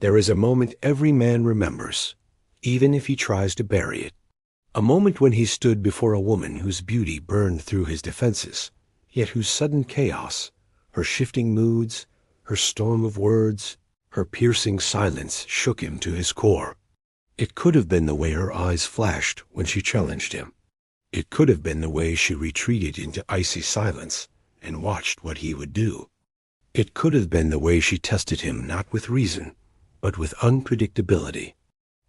There is a moment every man remembers, even if he tries to bury it. A moment when he stood before a woman whose beauty burned through his defenses, yet whose sudden chaos, her shifting moods, her storm of words, her piercing silence shook him to his core. It could have been the way her eyes flashed when she challenged him. It could have been the way she retreated into icy silence and watched what he would do. It could have been the way she tested him not with reason, but with unpredictability.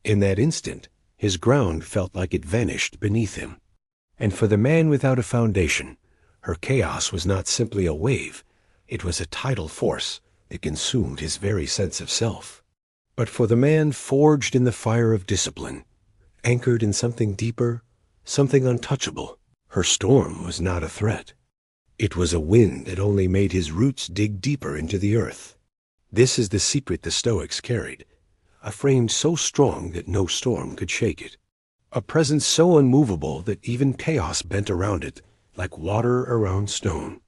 In that instant, his ground felt like it vanished beneath him. And for the man without a foundation, her chaos was not simply a wave, it was a tidal force that consumed his very sense of self. But for the man forged in the fire of discipline, anchored in something deeper, something untouchable, her storm was not a threat. It was a wind that only made his roots dig deeper into the earth. This is the secret the Stoics carried, a frame so strong that no storm could shake it, a presence so unmovable that even chaos bent around it like water around stone.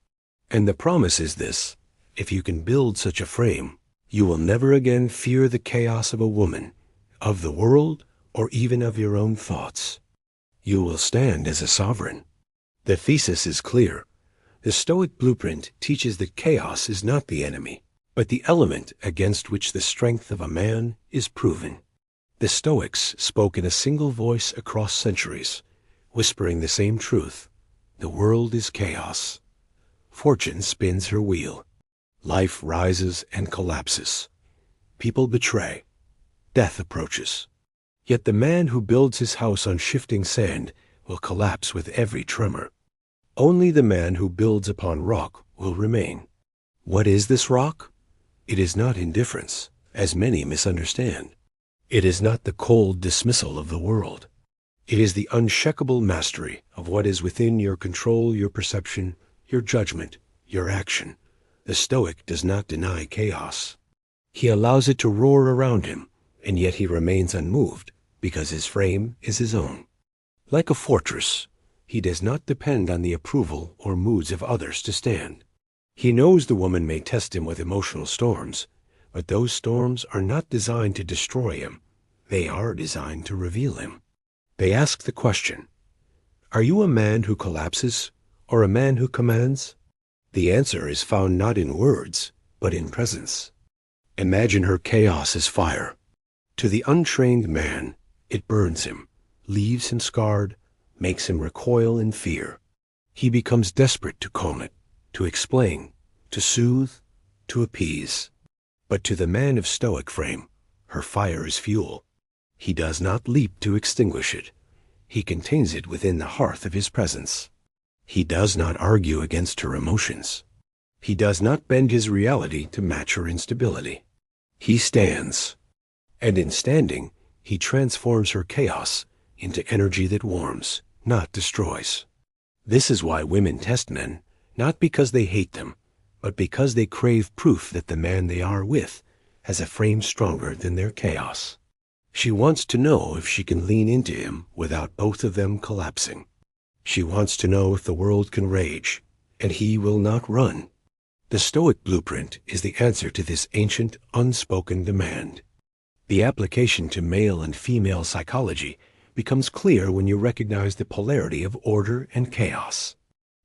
And the promise is this: if you can build such a frame, you will never again fear the chaos of a woman, of the world, or even of your own thoughts. You will stand as a sovereign. The thesis is clear. The Stoic blueprint teaches that chaos is not the enemy, but the element against which the strength of a man is proven. The Stoics spoke in a single voice across centuries, whispering the same truth: the world is chaos. Fortune spins her wheel. Life rises and collapses. People betray. Death approaches. Yet the man who builds his house on shifting sand will collapse with every tremor. Only the man who builds upon rock will remain. What is this rock? It is not indifference, as many misunderstand. It is not the cold dismissal of the world. It is the unshakable mastery of what is within your control, your perception, your judgment, your action. The Stoic does not deny chaos. He allows it to roar around him, and yet he remains unmoved because his frame is his own. Like a fortress, he does not depend on the approval or moods of others to stand. He knows the woman may test him with emotional storms, but those storms are not designed to destroy him. They are designed to reveal him. They ask the question: are you a man who collapses or a man who commands? The answer is found not in words, but in presence. Imagine her chaos as fire. To the untrained man, it burns him, leaves him scarred, makes him recoil in fear. He becomes desperate to calm it, to explain, to soothe, to appease. But to the man of Stoic frame, her fire is fuel. He does not leap to extinguish it. He contains it within the hearth of his presence. He does not argue against her emotions. He does not bend his reality to match her instability. He stands, and in standing, he transforms her chaos into energy that warms, not destroys. This is why women test men, not because they hate them, but because they crave proof that the man they are with has a frame stronger than their chaos. She wants to know if she can lean into him without both of them collapsing. She wants to know if the world can rage, and he will not run. The Stoic blueprint is the answer to this ancient, unspoken demand. The application to male and female psychology becomes clear when you recognize the polarity of order and chaos.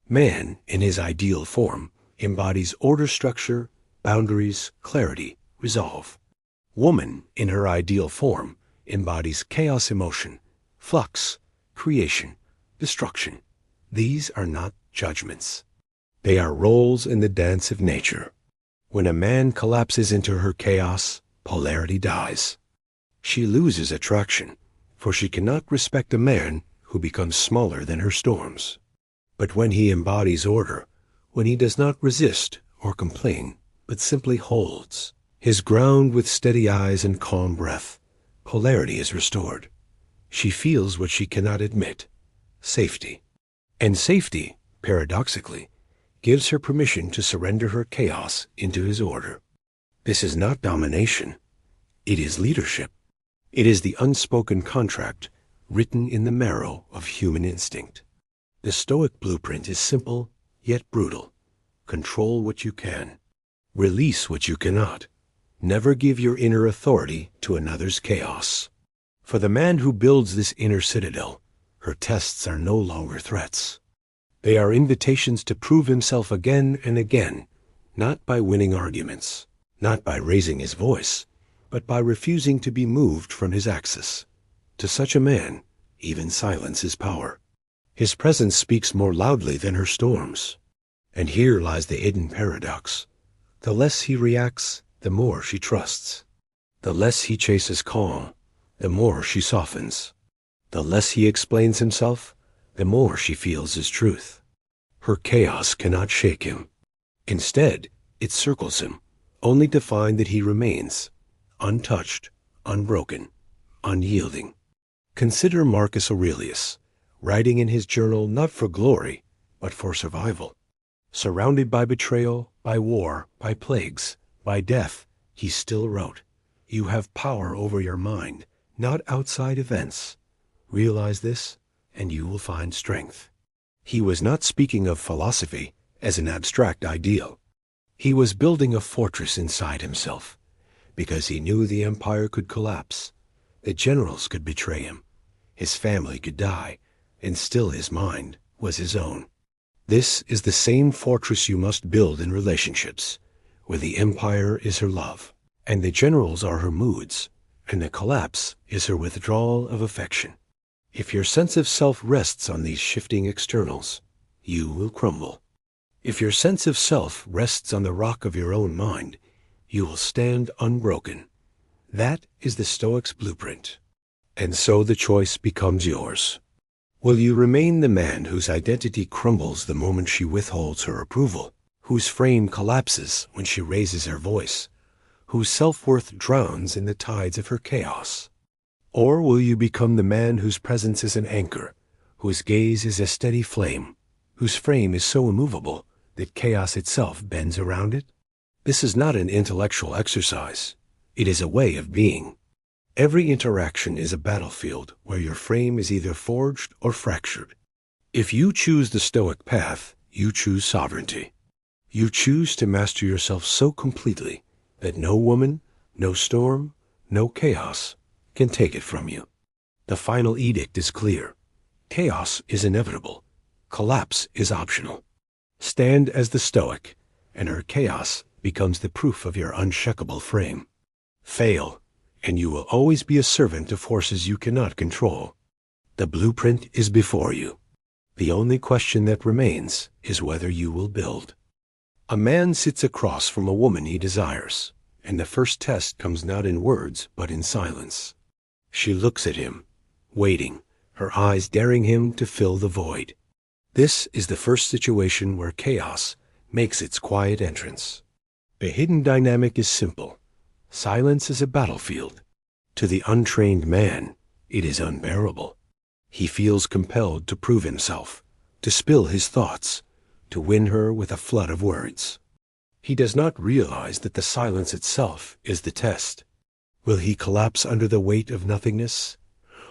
Man, in his ideal form, embodies order, structure, boundaries, clarity, resolve. Woman, in her ideal form, embodies chaos, emotion, flux, creation, destruction. These are not judgments. They are roles in the dance of nature. When a man collapses into her chaos, polarity dies. She loses attraction, for she cannot respect a man who becomes smaller than her storms. But when he embodies order, when he does not resist or complain, but simply holds his ground with steady eyes and calm breath, polarity is restored. She feels what she cannot admit: safety. And safety, paradoxically, gives her permission to surrender her chaos into his order. This is not domination. It is leadership. It is the unspoken contract written in the marrow of human instinct. The Stoic blueprint is simple, yet brutal. Control what you can. Release what you cannot. Never give your inner authority to another's chaos. For the man who builds this inner citadel, her tests are no longer threats. They are invitations to prove himself again and again, not by winning arguments, not by raising his voice, but by refusing to be moved from his axis. To such a man, even silence is power. His presence speaks more loudly than her storms. And here lies the hidden paradox. The less he reacts, the more she trusts. The less he chases calm, the more she softens. The less he explains himself, the more she feels his truth. Her chaos cannot shake him. Instead, it circles him, only to find that he remains untouched, unbroken, unyielding. Consider Marcus Aurelius, writing in his journal not for glory, but for survival. Surrounded by betrayal, by war, by plagues, by death, he still wrote, "You have power over your mind, not outside events. Realize this, and you will find strength." He was not speaking of philosophy as an abstract ideal. He was building a fortress inside himself, because he knew the empire could collapse, the generals could betray him, his family could die, and still his mind was his own. This is the same fortress you must build in relationships, where the empire is her love, and the generals are her moods, and the collapse is her withdrawal of affection. If your sense of self rests on these shifting externals, you will crumble. If your sense of self rests on the rock of your own mind, you will stand unbroken. That is the Stoic's blueprint. And so the choice becomes yours. Will you remain the man whose identity crumbles the moment she withholds her approval, whose frame collapses when she raises her voice, whose self-worth drowns in the tides of her chaos? Or will you become the man whose presence is an anchor, whose gaze is a steady flame, whose frame is so immovable that chaos itself bends around it? This is not an intellectual exercise. It is a way of being. Every interaction is a battlefield where your frame is either forged or fractured. If you choose the Stoic path, you choose sovereignty. You choose to master yourself so completely that no woman, no storm, no chaos can take it from you. The final edict is clear. Chaos is inevitable. Collapse is optional. Stand as the Stoic, and her chaos becomes the proof of your unshakable frame. Fail, and you will always be a servant to forces you cannot control. The blueprint is before you. The only question that remains is whether you will build. A man sits across from a woman he desires, and the first test comes not in words but in silence. She looks at him, waiting, her eyes daring him to fill the void. This is the first situation where chaos makes its quiet entrance. The hidden dynamic is simple. Silence is a battlefield. To the untrained man, it is unbearable. He feels compelled to prove himself, to spill his thoughts, to win her with a flood of words. He does not realize that the silence itself is the test. Will he collapse under the weight of nothingness?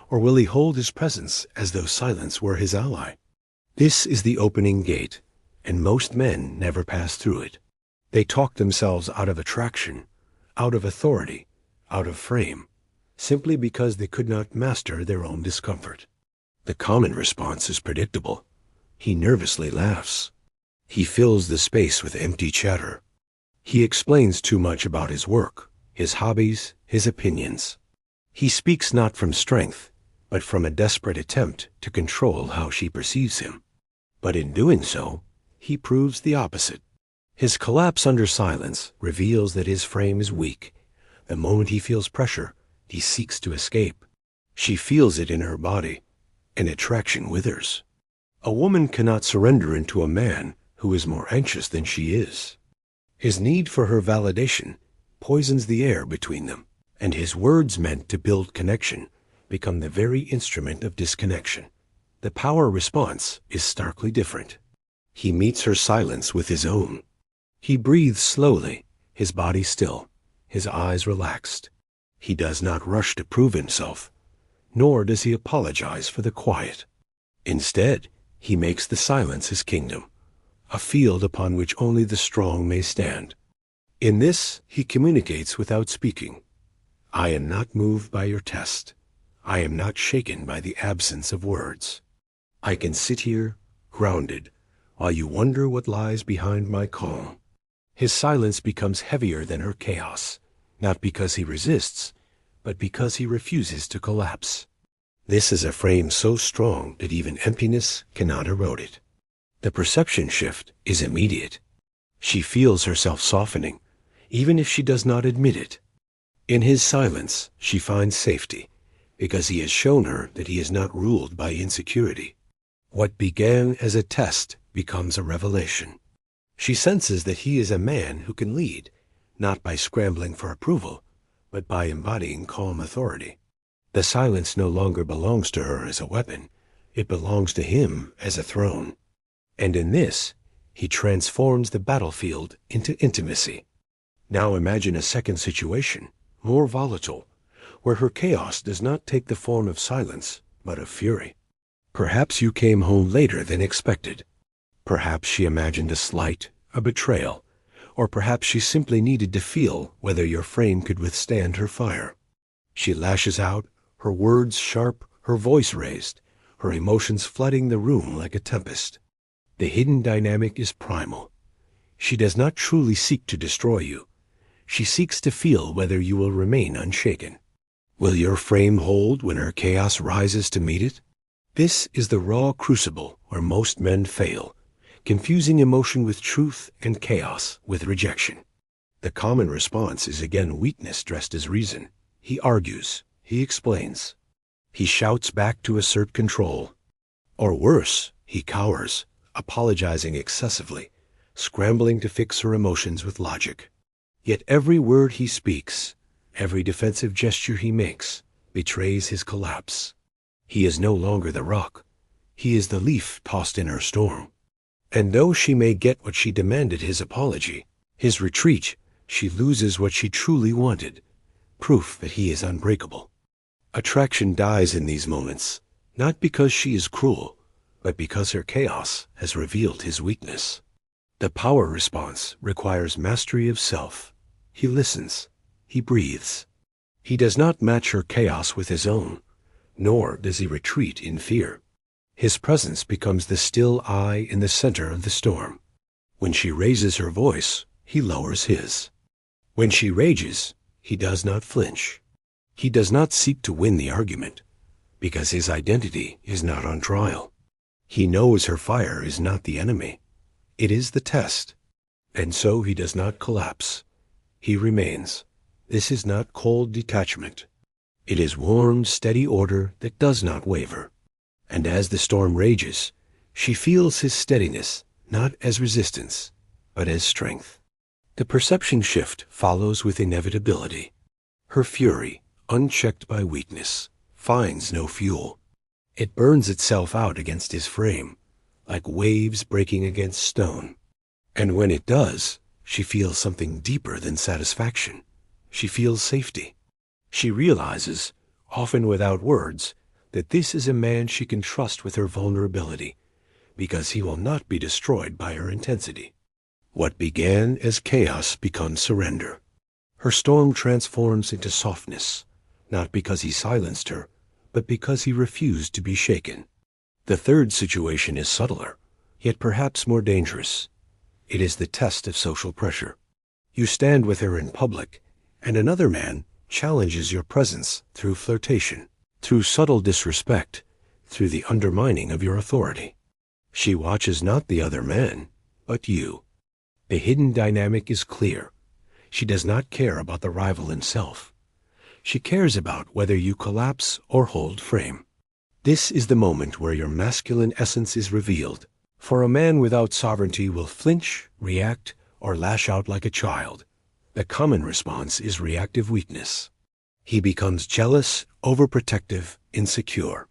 Or will he hold his presence as though silence were his ally? This is the opening gate, and most men never pass through it. They talk themselves out of attraction, out of authority, out of frame, simply because they could not master their own discomfort. The common response is predictable. He nervously laughs. He fills the space with empty chatter. He explains too much about his work, his hobbies, his opinions. He speaks not from strength, but from a desperate attempt to control how she perceives him. But in doing so, he proves the opposite. His collapse under silence reveals that his frame is weak. The moment he feels pressure, he seeks to escape. She feels it in her body, and attraction withers. A woman cannot surrender into a man who is more anxious than she is. His need for her validation poisons the air between them, and his words meant to build connection become the very instrument of disconnection. The power response is starkly different. He meets her silence with his own. He breathes slowly, his body still, his eyes relaxed. He does not rush to prove himself, nor does he apologize for the quiet. Instead, he makes the silence his kingdom, a field upon which only the strong may stand. In this, he communicates without speaking. I am not moved by your test. I am not shaken by the absence of words. I can sit here, grounded, while you wonder what lies behind my calm. His silence becomes heavier than her chaos, not because he resists, but because he refuses to collapse. This is a frame so strong that even emptiness cannot erode it. The perception shift is immediate. She feels herself softening, even if she does not admit it. In his silence, she finds safety, because he has shown her that he is not ruled by insecurity. What began as a test becomes a revelation. She senses that he is a man who can lead, not by scrambling for approval, but by embodying calm authority. The silence no longer belongs to her as a weapon. It belongs to him as a throne. And in this, he transforms the battlefield into intimacy. Now imagine a second situation, more volatile, where her chaos does not take the form of silence, but of fury. Perhaps you came home later than expected. Perhaps she imagined a slight, a betrayal, or perhaps she simply needed to feel whether your frame could withstand her fire. She lashes out, her words sharp, her voice raised, her emotions flooding the room like a tempest. The hidden dynamic is primal. She does not truly seek to destroy you. She seeks to feel whether you will remain unshaken. Will your frame hold when her chaos rises to meet it? This is the raw crucible where most men fail, confusing emotion with truth and chaos with rejection. The common response is again weakness dressed as reason. He argues, he explains, he shouts back to assert control. Or worse, he cowers, apologizing excessively, scrambling to fix her emotions with logic. Yet every word he speaks, every defensive gesture he makes, betrays his collapse. He is no longer the rock. He is the leaf tossed in her storm. And though she may get what she demanded, his apology, his retreat, she loses what she truly wanted, proof that he is unbreakable. Attraction dies in these moments, not because she is cruel, but because her chaos has revealed his weakness. The power response requires mastery of self. He listens. He breathes. He does not match her chaos with his own, nor does he retreat in fear. His presence becomes the still eye in the center of the storm. When she raises her voice, he lowers his. When she rages, he does not flinch. He does not seek to win the argument, because his identity is not on trial. He knows her fire is not the enemy. It is the test. And so he does not collapse. He remains. This is not cold detachment. It is warm, steady order that does not waver. And as the storm rages, she feels his steadiness, not as resistance, but as strength. The perception shift follows with inevitability. Her fury, unchecked by weakness, finds no fuel. It burns itself out against his frame, like waves breaking against stone. And when it does, she feels something deeper than satisfaction. She feels safety. She realizes, often without words, that this is a man she can trust with her vulnerability, because he will not be destroyed by her intensity. What began as chaos becomes surrender. Her storm transforms into softness, not because he silenced her, but because he refused to be shaken. The third situation is subtler, yet perhaps more dangerous. It is the test of social pressure. You stand with her in public, and another man challenges your presence through flirtation, through subtle disrespect, through the undermining of your authority. She watches not the other man, but you. The hidden dynamic is clear. She does not care about the rival himself. She cares about whether you collapse or hold frame. This is the moment where your masculine essence is revealed, for a man without sovereignty will flinch, react, or lash out like a child. The common response is reactive weakness. He becomes jealous, overprotective, insecure.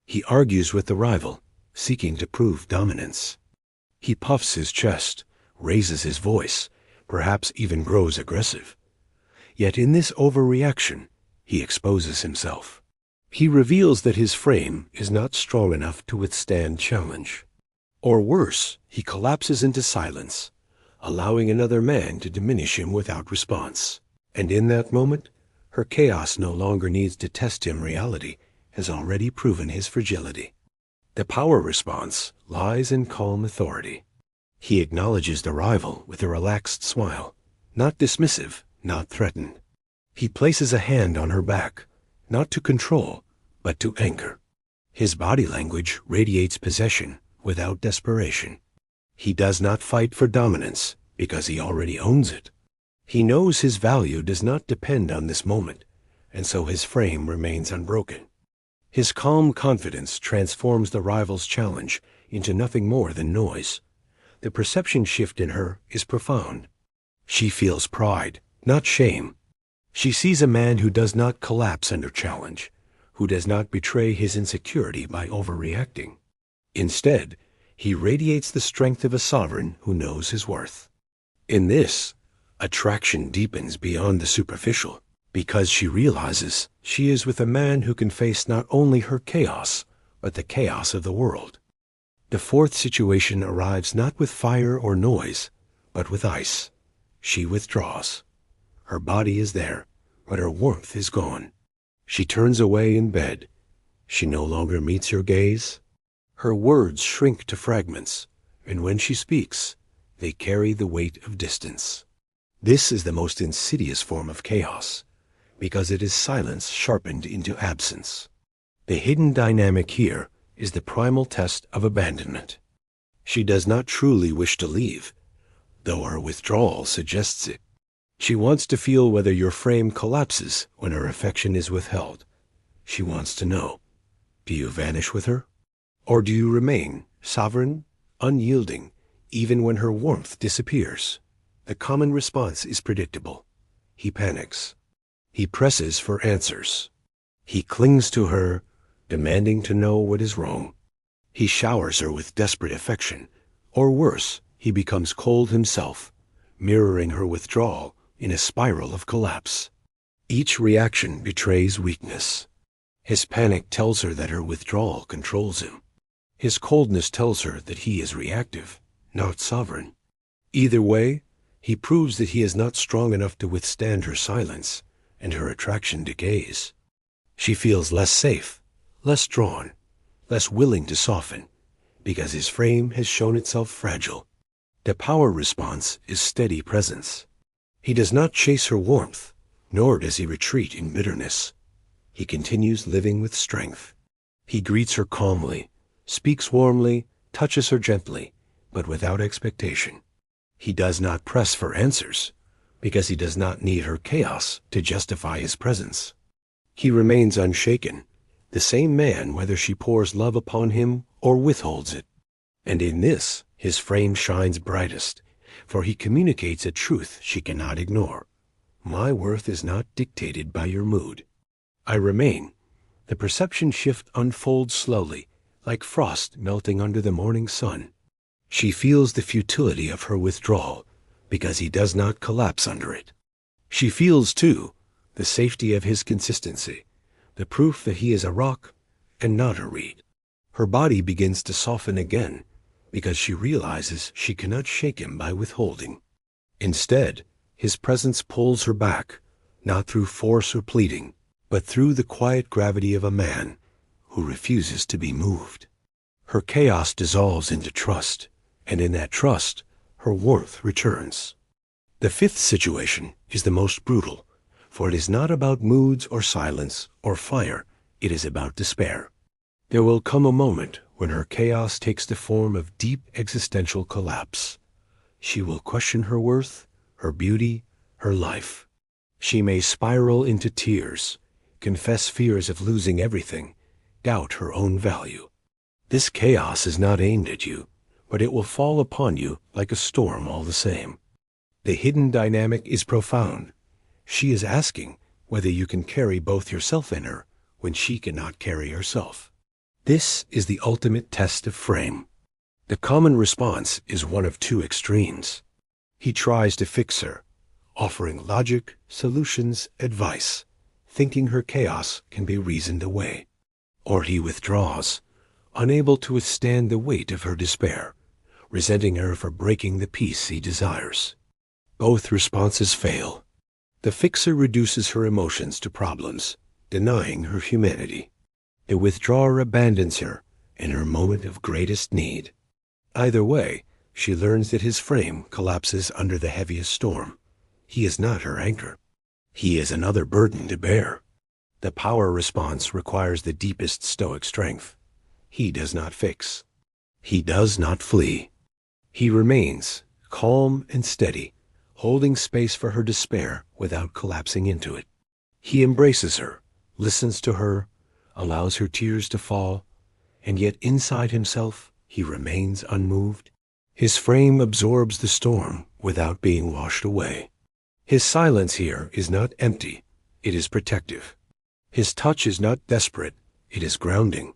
He argues with the rival, seeking to prove dominance. He puffs his chest, raises his voice, perhaps even grows aggressive. Yet in this overreaction, he exposes himself. He reveals that his frame is not strong enough to withstand challenge. Or worse, he collapses into silence, allowing another man to diminish him without response. And in that moment, her chaos no longer needs to test him. Reality has already proven his fragility. The power response lies in calm authority. He acknowledges the rival with a relaxed smile, not dismissive, not threatened. He places a hand on her back, not to control, but to anchor. His body language radiates possession without desperation. He does not fight for dominance because he already owns it. He knows his value does not depend on this moment, and so his frame remains unbroken. His calm confidence transforms the rival's challenge into nothing more than noise. The perception shift in her is profound. She feels pride, not shame. She sees a man who does not collapse under challenge, who does not betray his insecurity by overreacting. Instead, he radiates the strength of a sovereign who knows his worth. In this, attraction deepens beyond the superficial, because she realizes she is with a man who can face not only her chaos, but the chaos of the world. The fourth situation arrives not with fire or noise, but with ice. She withdraws. Her body is there, but her warmth is gone. She turns away in bed. She no longer meets your gaze. Her words shrink to fragments, and when she speaks, they carry the weight of distance. This is the most insidious form of chaos, because it is silence sharpened into absence. The hidden dynamic here is the primal test of abandonment. She does not truly wish to leave, though her withdrawal suggests it. She wants to feel whether your frame collapses when her affection is withheld. She wants to know, do you vanish with her? Or do you remain sovereign, unyielding, even when her warmth disappears? The common response is predictable. He panics. He presses for answers. He clings to her, demanding to know what is wrong. He showers her with desperate affection, or worse, he becomes cold himself, mirroring her withdrawal in a spiral of collapse. Each reaction betrays weakness. His panic tells her that her withdrawal controls him. His coldness tells her that he is reactive, not sovereign. Either way, he proves that he is not strong enough to withstand her silence, and her attraction decays. She feels less safe, less drawn, less willing to soften, because his frame has shown itself fragile. The power response is steady presence. He does not chase her warmth, nor does he retreat in bitterness. He continues living with strength. He greets her calmly, speaks warmly, touches her gently, but without expectation. He does not press for answers, because he does not need her chaos to justify his presence. He remains unshaken, the same man whether she pours love upon him or withholds it. And in this, his frame shines brightest, for he communicates a truth she cannot ignore. My worth is not dictated by your mood. I remain. The perception shift unfolds slowly, like frost melting under the morning sun. She feels the futility of her withdrawal, because he does not collapse under it. She feels, too, the safety of his consistency, the proof that he is a rock and not a reed. Her body begins to soften again, because she realizes she cannot shake him by withholding. Instead, his presence pulls her back, not through force or pleading, but through the quiet gravity of a man who refuses to be moved. Her chaos dissolves into trust, and in that trust, her warmth returns. The fifth situation is the most brutal, for it is not about moods or silence or fire, it is about despair. There will come a moment when her chaos takes the form of deep existential collapse. She will question her worth, her beauty, her life. She may spiral into tears, confess fears of losing everything, doubt her own value. This chaos is not aimed at you, but it will fall upon you like a storm all the same. The hidden dynamic is profound. She is asking whether you can carry both yourself in her when she cannot carry herself. This is the ultimate test of frame. The common response is one of two extremes. He tries to fix her, offering logic, solutions, advice, thinking her chaos can be reasoned away. Or he withdraws, unable to withstand the weight of her despair, resenting her for breaking the peace he desires. Both responses fail. The fixer reduces her emotions to problems, denying her humanity. The withdrawer abandons her in her moment of greatest need. Either way, she learns that his frame collapses under the heaviest storm. He is not her anchor. He is another burden to bear. The power response requires the deepest Stoic strength. He does not fix. He does not flee. He remains, calm and steady, holding space for her despair without collapsing into it. He embraces her, listens to her, allows her tears to fall, and yet inside himself he remains unmoved. His frame absorbs the storm without being washed away. His silence here is not empty, it is protective. His touch is not desperate, it is grounding.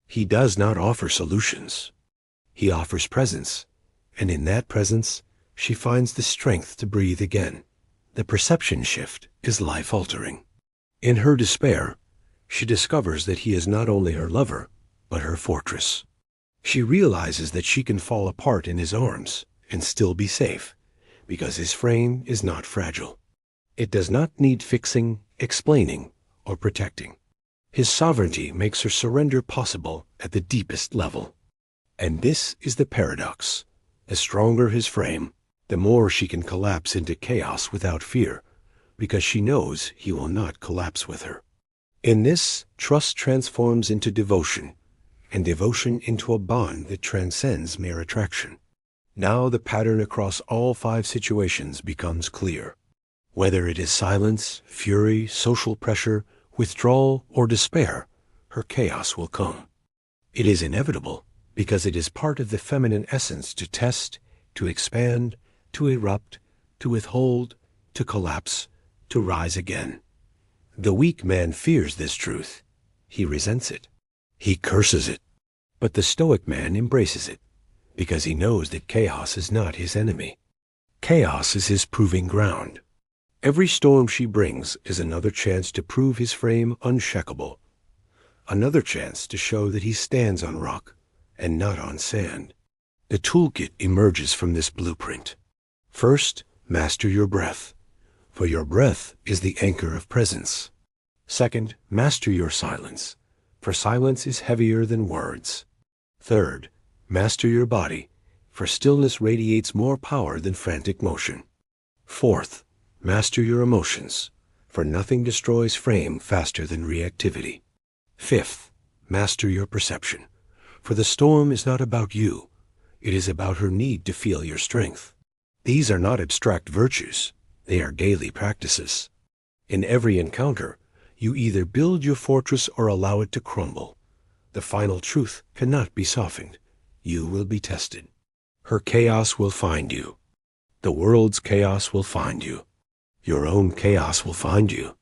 He does not offer solutions. He offers presence, and in that presence, she finds the strength to breathe again. The perception shift is life-altering. In her despair, she discovers that he is not only her lover, but her fortress. She realizes that she can fall apart in his arms and still be safe, because his frame is not fragile. It does not need fixing, explaining, or protecting. His sovereignty makes her surrender possible at the deepest level. And this is the paradox. The stronger his frame, the more she can collapse into chaos without fear, because she knows he will not collapse with her. In this, trust transforms into devotion, and devotion into a bond that transcends mere attraction. Now the pattern across all 5 situations becomes clear. Whether it is silence, fury, social pressure, withdrawal, or despair, her chaos will come. It is inevitable, because it is part of the feminine essence to test, to expand, to erupt, to withhold, to collapse, to rise again. The weak man fears this truth. He resents it. He curses it. But the Stoic man embraces it, because he knows that chaos is not his enemy. Chaos is his proving ground. Every storm she brings is another chance to prove his frame unshakable, another chance to show that he stands on rock and not on sand. The toolkit emerges from this blueprint. First, master your breath, for your breath is the anchor of presence. Second, master your silence, for silence is heavier than words. Third, master your body, for stillness radiates more power than frantic motion. Fourth, master your emotions, for nothing destroys frame faster than reactivity. Fifth, master your perception, for the storm is not about you, it is about her need to feel your strength. These are not abstract virtues, they are daily practices. In every encounter, you either build your fortress or allow it to crumble. The final truth cannot be softened. You will be tested. Her chaos will find you. The world's chaos will find you. Your own chaos will find you.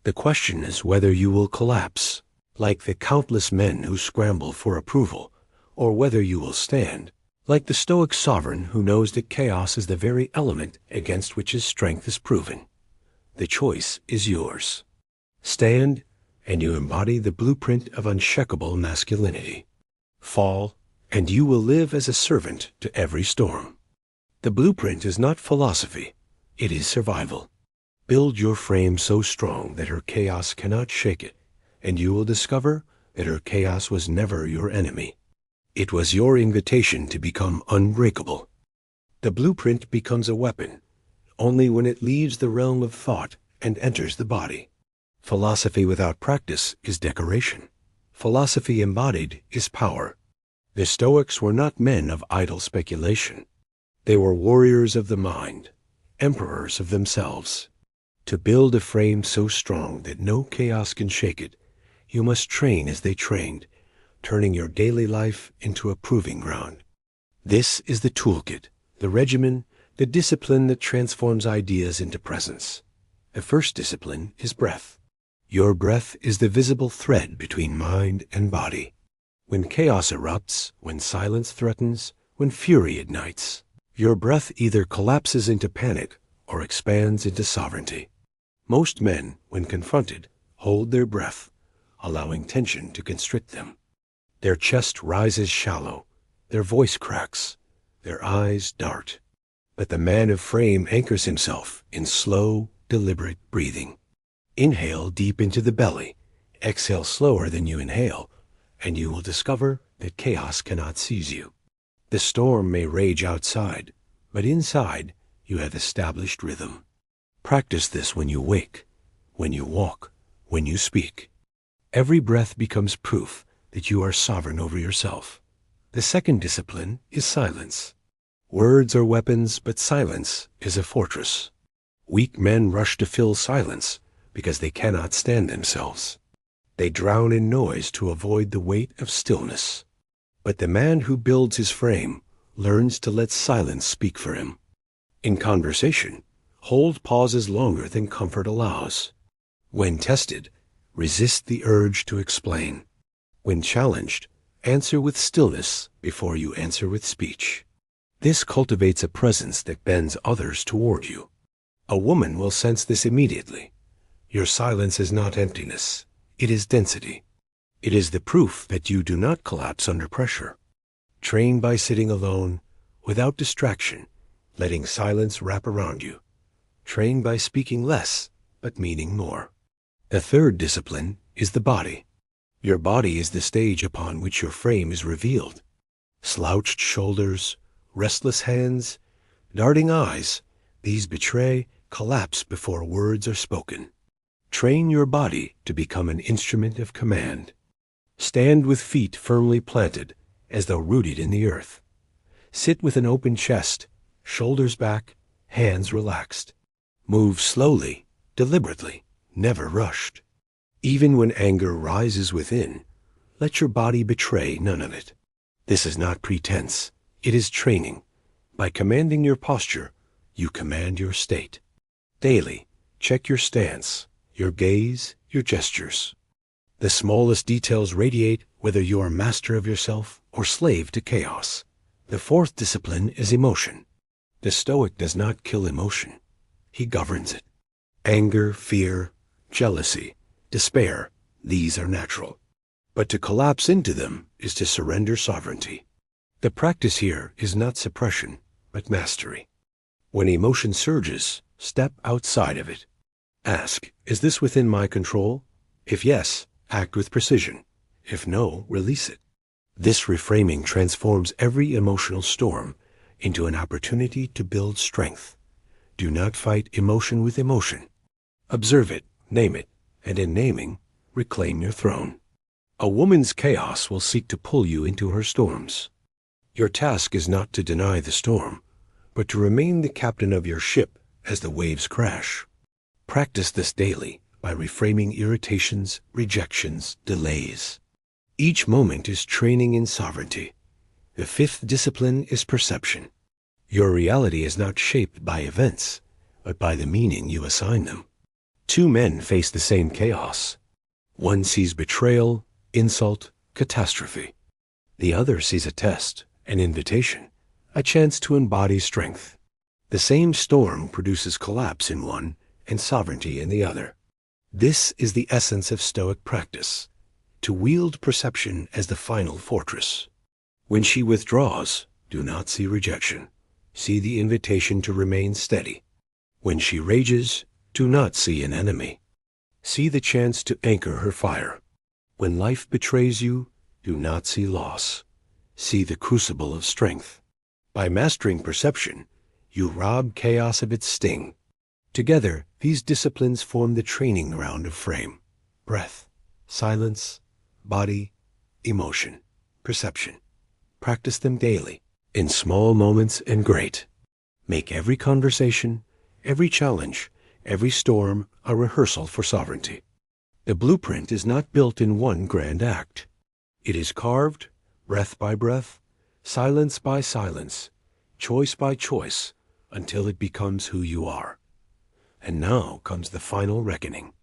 The question is whether you will collapse, like the countless men who scramble for approval, or whether you will stand, like the Stoic sovereign who knows that chaos is the very element against which his strength is proven. The choice is yours. Stand, and you embody the blueprint of unshakable masculinity. Fall, and you will live as a servant to every storm. The blueprint is not philosophy, it is survival. Build your frame so strong that her chaos cannot shake it, and you will discover that her chaos was never your enemy. It was your invitation to become unbreakable. The blueprint becomes a weapon only when it leaves the realm of thought and enters the body. Philosophy without practice is decoration. Philosophy embodied is power. The Stoics were not men of idle speculation. They were warriors of the mind, emperors of themselves. To build a frame so strong that no chaos can shake it, you must train as they trained, turning your daily life into a proving ground. This is the toolkit, the regimen, the discipline that transforms ideas into presence. The first discipline is breath. Your breath is the visible thread between mind and body. When chaos erupts, when silence threatens, when fury ignites, your breath either collapses into panic or expands into sovereignty. Most men, when confronted, hold their breath, allowing tension to constrict them. Their chest rises shallow, their voice cracks, their eyes dart. But the man of frame anchors himself in slow, deliberate breathing. Inhale deep into the belly, exhale slower than you inhale, and you will discover that chaos cannot seize you. The storm may rage outside, but inside you have established rhythm. Practice this when you wake, when you walk, when you speak. Every breath becomes proof that you are sovereign over yourself. The second discipline is silence. Words are weapons, but silence is a fortress. Weak men rush to fill silence because they cannot stand themselves. They drown in noise to avoid the weight of stillness. But the man who builds his frame learns to let silence speak for him. In conversation, hold pauses longer than comfort allows. When tested, resist the urge to explain. When challenged, answer with stillness before you answer with speech. This cultivates a presence that bends others toward you. A woman will sense this immediately. Your silence is not emptiness. It is density. It is the proof that you do not collapse under pressure. Train by sitting alone, without distraction, letting silence wrap around you. Train by speaking less, but meaning more. The third discipline is the body. Your body is the stage upon which your frame is revealed. Slouched shoulders, restless hands, darting eyes, these betray collapse before words are spoken. Train your body to become an instrument of command. Stand with feet firmly planted, as though rooted in the earth. Sit with an open chest, shoulders back, hands relaxed. Move slowly, deliberately, never rushed. Even when anger rises within, let your body betray none of it. This is not pretense, it is training. By commanding your posture, you command your state. Daily, check your stance, your gaze, your gestures. The smallest details radiate whether you are master of yourself or slave to chaos. The fourth discipline is emotion. The Stoic does not kill emotion. He governs it. Anger, fear, jealousy, despair, these are natural. But to collapse into them is to surrender sovereignty. The practice here is not suppression, but mastery. When emotion surges, step outside of it. Ask, is this within my control? If yes, act with precision. If no, release it. This reframing transforms every emotional storm into an opportunity to build strength. Do not fight emotion with emotion. Observe it, name it, and in naming, reclaim your throne. A woman's chaos will seek to pull you into her storms. Your task is not to deny the storm, but to remain the captain of your ship as the waves crash. Practice this daily by reframing irritations, rejections, delays. Each moment is training in sovereignty. The fifth discipline is perception. Your reality is not shaped by events, but by the meaning you assign them. Two men face the same chaos. One sees betrayal, insult, catastrophe. The other sees a test, an invitation, a chance to embody strength. The same storm produces collapse in one and sovereignty in the other. This is the essence of Stoic practice, to wield perception as the final fortress. When she withdraws, do not see rejection. See the invitation to remain steady. When she rages, do not see an enemy. See the chance to anchor her fire. When life betrays you, do not see loss. See the crucible of strength. By mastering perception, you rob chaos of its sting. Together, these disciplines form the training ground of frame. Breath, silence, body, emotion, perception. Practice them daily, in small moments and great. Make every conversation, every challenge, every storm a rehearsal for sovereignty. The blueprint is not built in one grand act. It is carved, breath by breath, silence by silence, choice by choice, until it becomes who you are. And now comes the final reckoning.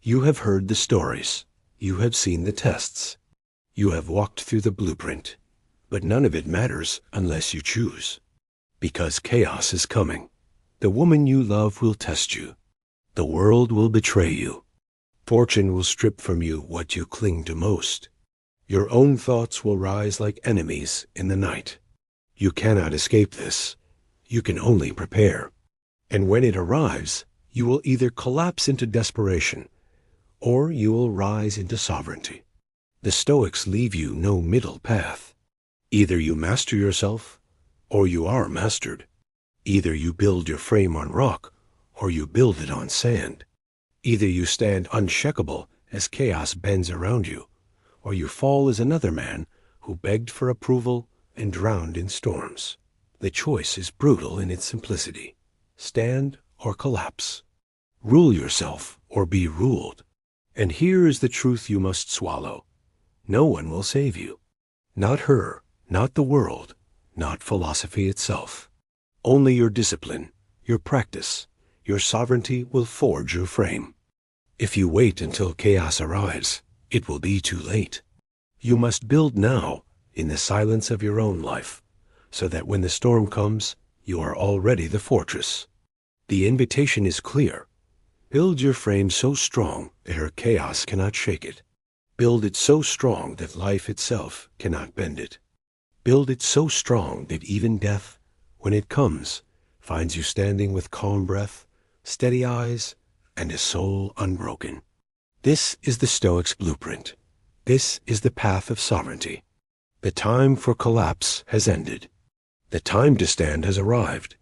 You have heard the stories. You have seen the tests. You have walked through the blueprint. But none of it matters unless you choose. Because chaos is coming. The woman you love will test you. The world will betray you. Fortune will strip from you what you cling to most. Your own thoughts will rise like enemies in the night. You cannot escape this. You can only prepare. And when it arrives, you will either collapse into desperation, or you will rise into sovereignty. The Stoics leave you no middle path. Either you master yourself, or you are mastered. Either you build your frame on rock, or you build it on sand. Either you stand unshakable as chaos bends around you, or you fall as another man who begged for approval and drowned in storms. The choice is brutal in its simplicity. Stand or collapse. Rule yourself or be ruled. And here is the truth you must swallow. No one will save you. Not her, not the world, not philosophy itself. Only your discipline, your practice, your sovereignty will forge your frame. If you wait until chaos arrives, it will be too late. You must build now, in the silence of your own life, so that when the storm comes, you are already the fortress. The invitation is clear. Build your frame so strong that her chaos cannot shake it. Build it so strong that life itself cannot bend it. Build it so strong that even death, when it comes, finds you standing with calm breath, steady eyes, and a soul unbroken. This is the Stoic's blueprint. This is the path of sovereignty. The time for collapse has ended. The time to stand has arrived.